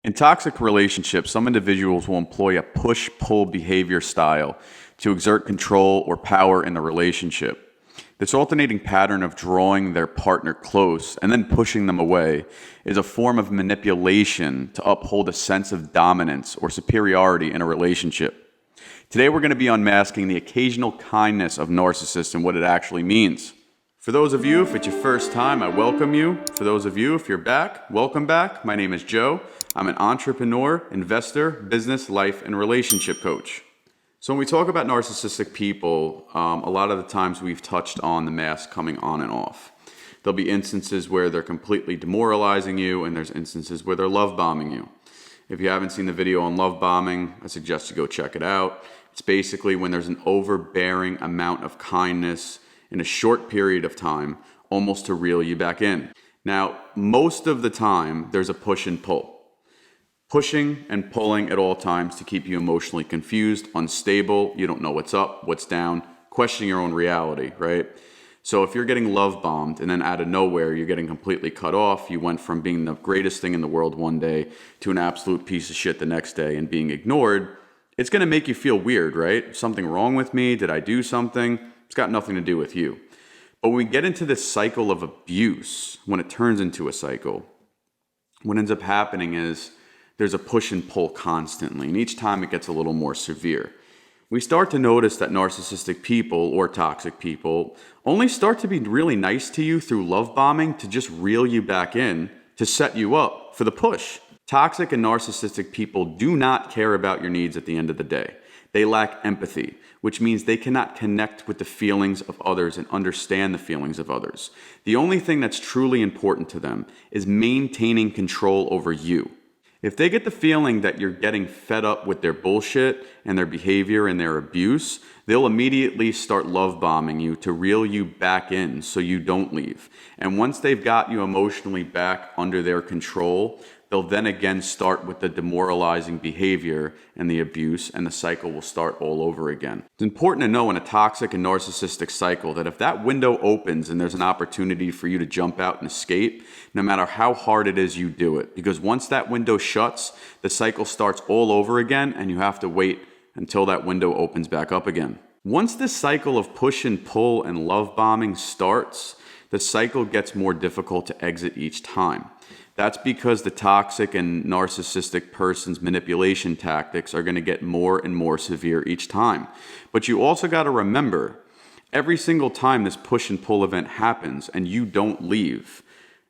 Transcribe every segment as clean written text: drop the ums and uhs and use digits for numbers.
In toxic relationships, some individuals will employ a push-pull behavior style to exert control or power in the relationship. This alternating pattern of drawing their partner close and then pushing them away is a form of manipulation to uphold a sense of dominance or superiority in a relationship. Today we're going to be unmasking the occasional kindness of narcissists and what it actually means. For those of you, if it's your first time, I welcome you. For those of you, if you're back, welcome back. My name is Joe. I'm an entrepreneur, investor, business, life, and relationship coach. So when we talk about narcissistic people, a lot of the times we've touched on the mask coming on and off. There'll be instances where they're completely demoralizing you, and there's instances where they're love bombing you. If you haven't seen the video on love bombing, I suggest you go check it out. It's basically when there's an overbearing amount of kindness in a short period of time, almost to reel you back in. Now, most of the time, there's a push and pull. Pushing and pulling at all times to keep you emotionally confused, unstable, you don't know what's up, what's down, questioning your own reality, right? So if you're getting love bombed and then out of nowhere, you're getting completely cut off, you went from being the greatest thing in the world one day to an absolute piece of shit the next day and being ignored, it's gonna make you feel weird, right? Something wrong with me? Did I do something? It's got nothing to do with you. But when we get into this cycle of abuse, when it turns into a cycle, what ends up happening is there's a push and pull constantly, and each time it gets a little more severe. We start to notice that narcissistic people or toxic people only start to be really nice to you through love bombing to just reel you back in, to set you up for the push. Toxic and narcissistic people do not care about your needs at the end of the day. They lack empathy, which means they cannot connect with the feelings of others and understand the feelings of others. The only thing that's truly important to them is maintaining control over you. If they get the feeling that you're getting fed up with their bullshit and their behavior and their abuse, they'll immediately start love bombing you to reel you back in so you don't leave. And once they've got you emotionally back under their control, they'll then again start with the demoralizing behavior and the abuse, and the cycle will start all over again. It's important to know in a toxic and narcissistic cycle that if that window opens and there's an opportunity for you to jump out and escape, no matter how hard it is, you do it. Because once that window shuts, the cycle starts all over again, and you have to wait until that window opens back up again. Once this cycle of push and pull and love bombing starts, the cycle gets more difficult to exit each time. That's because the toxic and narcissistic person's manipulation tactics are going to get more and more severe each time. But you also got to remember, every single time this push and pull event happens and you don't leave,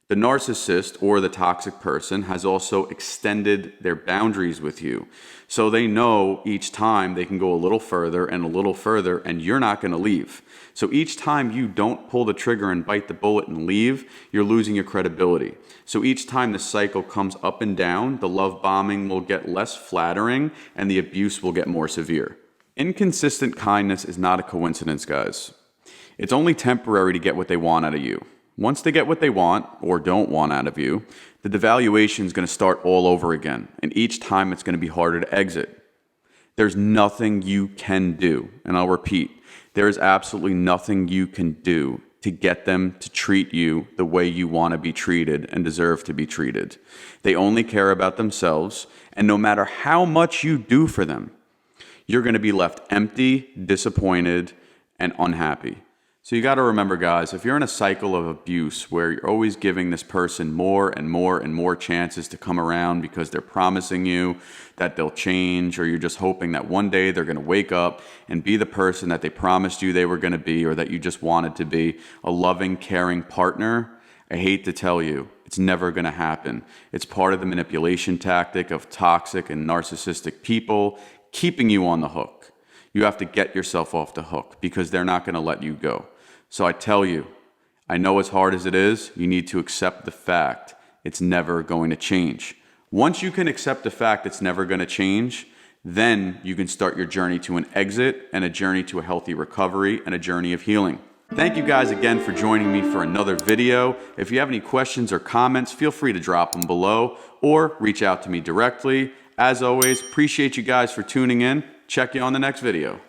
the narcissist or the toxic person has also extended their boundaries with you. So they know each time they can go a little further, and you're not going to leave. So each time you don't pull the trigger and bite the bullet and leave, you're losing your credibility. So each time the cycle comes up and down, the love bombing will get less flattering and the abuse will get more severe. Inconsistent kindness is not a coincidence, guys. It's only temporary to get what they want out of you. Once they get what they want or don't want out of you, the devaluation is going to start all over again. And each time it's going to be harder to exit. There's nothing you can do. And I'll repeat, there is absolutely nothing you can do to get them to treat you the way you want to be treated and deserve to be treated. They only care about themselves. And no matter how much you do for them, you're going to be left empty, disappointed, and unhappy. So you got to remember, guys, if you're in a cycle of abuse where you're always giving this person more and more and more chances to come around because they're promising you that they'll change, or you're just hoping that one day they're going to wake up and be the person that they promised you they were going to be, or that you just wanted to be, a loving, caring partner, I hate to tell you, it's never going to happen. It's part of the manipulation tactic of toxic and narcissistic people keeping you on the hook. You have to get yourself off the hook because they're not going to let you go. So I tell you, I know as hard as it is, you need to accept the fact it's never going to change. Once you can accept the fact it's never going to change, then you can start your journey to an exit and a journey to a healthy recovery and a journey of healing. Thank you guys again for joining me for another video. If you have any questions or comments, feel free to drop them below or reach out to me directly. As always, appreciate you guys for tuning in. Check you on the next video.